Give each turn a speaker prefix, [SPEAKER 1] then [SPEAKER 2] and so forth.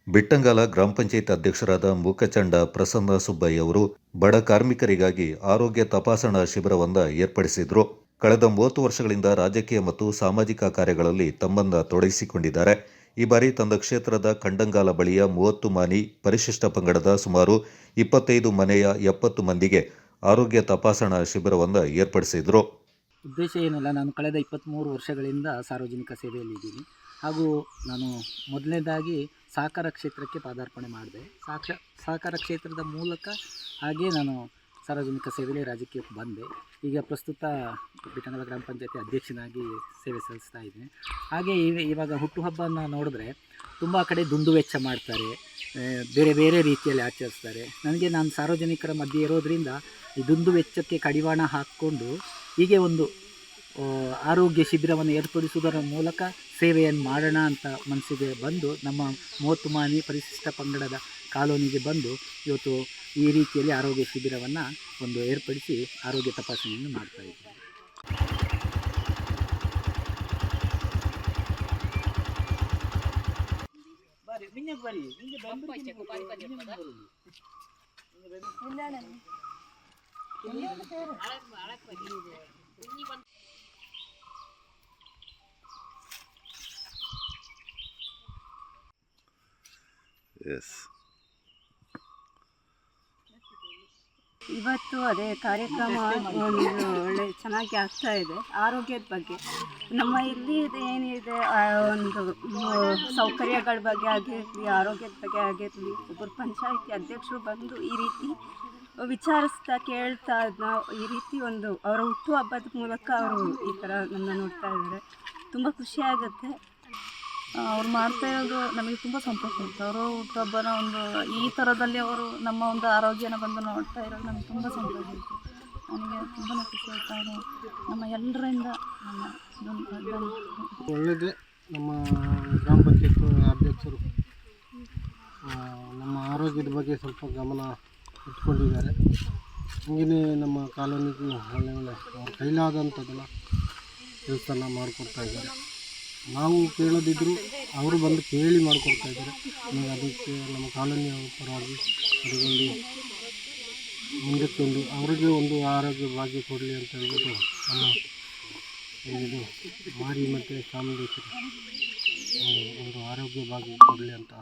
[SPEAKER 1] ಬಿಟ್ಟಂಗಾಲ ಗ್ರಾಮ ಪಂಚಾಯತ್ ಅಧ್ಯಕ್ಷರಾದ ಮೂಕಚಂಡ ಪ್ರಸನ್ನ ಸುಬ್ಬಯ್ಯ ಅವರು ಬಡ ಕಾರ್ಮಿಕರಿಗಾಗಿ ಆರೋಗ್ಯ ತಪಾಸಣಾ ಶಿಬಿರವನ್ನು ಏರ್ಪಡಿಸಿದ್ರು. ಕಳೆದ 30 ವರ್ಷಗಳಿಂದ ರಾಜಕೀಯ ಮತ್ತು ಸಾಮಾಜಿಕ ಕಾರ್ಯಗಳಲ್ಲಿ ತಮ್ಮನ್ನು ತೊಡಗಿಸಿಕೊಂಡಿದ್ದಾರೆ. ಈ ಬಾರಿ ತನ್ನ ಕ್ಷೇತ್ರದ ಕಂಡಂಗಾಲ ಬಳಿಯ 30 ಮಾನಿ ಪರಿಶಿಷ್ಟ ಪಂಗಡದ ಸುಮಾರು 25 ಮನೆಯ 70 ಮಂದಿಗೆ ಆರೋಗ್ಯ ತಪಾಸಣಾ ಶಿಬಿರವನ್ನು ಏರ್ಪಡಿಸಿದ್ರು.
[SPEAKER 2] ಉದ್ದೇಶ ಏನಲ್ಲ, ನಾನು ಕಳೆದ 23 ವರ್ಷಗಳಿಂದ ಸಾರ್ವಜನಿಕ ಸೇವೆಯಲ್ಲಿದ್ದೀನಿ. ಹಾಗೂ ನಾನು ಮೊದಲನೇದಾಗಿ ಸಹಕಾರ ಕ್ಷೇತ್ರಕ್ಕೆ ಪಾದಾರ್ಪಣೆ ಮಾಡಿದೆ. ಸಹಕಾರ ಕ್ಷೇತ್ರದ ಮೂಲಕ ಹಾಗೆ ನಾನು ಸಾರ್ವಜನಿಕ ಸೇವೆಯಲ್ಲಿ ರಾಜಕೀಯಕ್ಕೆ ಬಂದೆ. ಈಗ ಪ್ರಸ್ತುತ ಬಿಟ್ಟಂಗಾಲ ಗ್ರಾಮ ಪಂಚಾಯತಿ ಅಧ್ಯಕ್ಷನಾಗಿ ಸೇವೆ ಸಲ್ಲಿಸ್ತಾ ಇದ್ದೀನಿ. ಹಾಗೆ ಇವಾಗ ಹುಟ್ಟುಹಬ್ಬನ ನೋಡಿದ್ರೆ ತುಂಬ ಕಡೆ ದುಂದು ವೆಚ್ಚ ಮಾಡ್ತಾರೆ, ಬೇರೆ ಬೇರೆ ರೀತಿಯಲ್ಲಿ ಆಚರಿಸ್ತಾರೆ. ನಾನು ಸಾರ್ವಜನಿಕರ ಮಧ್ಯೆ ಇರೋದರಿಂದ ಈ ದುಂದು ವೆಚ್ಚಕ್ಕೆ ಕಡಿವಾಣ ಹಾಕ್ಕೊಂಡು ಹೀಗೆ ಒಂದು ಆರೋಗ್ಯ ಶಿಬಿರವನ್ನು ಏರ್ಪಡಿಸುವುದರ ಮೂಲಕ ಸೇವೆಯನ್ನು ಮಾಡೋಣ ಅಂತ ಮನಸ್ಸಿಗೆ ಬಂದು ನಮ್ಮ 30 ಮಾನಿ ಪರಿಶಿಷ್ಟ ಪಂಗಡದ ಕಾಲೋನಿಗೆ ಬಂದು ಇವತ್ತು ಈ ರೀತಿಯಲ್ಲಿ ಆರೋಗ್ಯ ಶಿಬಿರವನ್ನು ಒಂದು ಏರ್ಪಡಿಸಿ ಆರೋಗ್ಯ ತಪಾಸಣೆಯನ್ನು ಮಾಡ್ತಾ ಇದ್ದೀವಿ.
[SPEAKER 3] ಇವತ್ತು ಅದೇ ಕಾರ್ಯಕ್ರಮ ಒಂದು ಒಳ್ಳೆ ಚೆನ್ನಾಗಿ ಆಗ್ತಾ ಇದೆ. ಆರೋಗ್ಯದ ಬಗ್ಗೆ ನಮ್ಮ ಇಲ್ಲಿ ಏನಿದೆ ಒಂದು ಸೌಕರ್ಯಗಳ ಬಗ್ಗೆ ಆಗಿರಲಿ, ಆರೋಗ್ಯದ ಬಗ್ಗೆ ಆಗಿರಲಿ, ಒಬ್ಬರು ಪಂಚಾಯಿತಿ ಅಧ್ಯಕ್ಷರು ಬಂದು ಈ ರೀತಿ ವಿಚಾರಿಸ್ತಾ ಕೇಳ್ತಾ ಈ ರೀತಿ ಒಂದು ಅವರ ಹುಟ್ಟುಹಬ್ಬದ ಮೂಲಕ ಅವರು ಈ ಥರ ನಮ್ಮನ್ನ ನೋಡ್ತಾ ಇದ್ದಾರೆ. ತುಂಬ ಖುಷಿಯಾಗುತ್ತೆ.
[SPEAKER 4] ಅವ್ರು ಮಾಡ್ತಾ ಇರೋದು ನಮಗೆ ತುಂಬ ಸಂತೋಷ ಆಗುತ್ತೆ. ಅವರು ಹುಟ್ಟುಹಬ್ಬನ ಒಂದು ಈ ಥರದಲ್ಲಿ ಅವರು ನಮ್ಮ ಒಂದು ಆರೋಗ್ಯನ ಬಂದು ನೋಡ್ತಾ ಇರೋದು ನಮಗೆ ತುಂಬ ಸಂತೋಷ ಆಯಿತು. ನನಗೆ ತುಂಬಾ ಖುಷಿ ಆಯ್ತು. ಅವರು ನಮ್ಮ ಎಲ್ಲರಿಂದ
[SPEAKER 5] ಒಳ್ಳೆಯದೇ. ನಮ್ಮ ಗ್ರಾಮ ಪಂಚಾಯತ್ ಅಧ್ಯಕ್ಷರು ನಮ್ಮ ಆರೋಗ್ಯದ ಬಗ್ಗೆ ಸ್ವಲ್ಪ ಗಮನ ಇಟ್ಕೊಂಡಿದ್ದಾರೆ. ಹಾಗೆಯೇ ನಮ್ಮ ಕಾಲೋನಿಗೂ ಒಳ್ಳೆ ಅವ್ರ ಕೈಲಾದಂಥದ್ದನ್ನು ಕೆಲಸನ ಮಾಡಿಕೊಡ್ತಾ ಇದ್ದಾರೆ. ನಾವು ಕೇಳೋದಿದ್ದರೂ ಅವರು ಬಂದು ಕೇಳಿ ಮಾಡಿಕೊಡ್ತಾ ಇದ್ದಾರೆ. ಅದಕ್ಕೆ ನಮ್ಮ ಕಾಲೋನಿಯ ಪರವಾಗಿ ಅವರಿಗೊಂದು ಮುಂದಕ್ಕೊಂದು ಅವರಿಗೆ ಒಂದು ಆರೋಗ್ಯ ಭಾಗ್ಯ ಕೊಡಲಿ ಅಂತ ಹೇಳ್ಬಿಟ್ಟು ನಮ್ಮ ಇದು ಮಾರಿ ಮತ್ತು ಚಾಮುಂಡೇಶ್ವರಿ ಒಂದು ಆರೋಗ್ಯ ಭಾಗ್ಯ ಕೊಡಲಿ ಅಂತ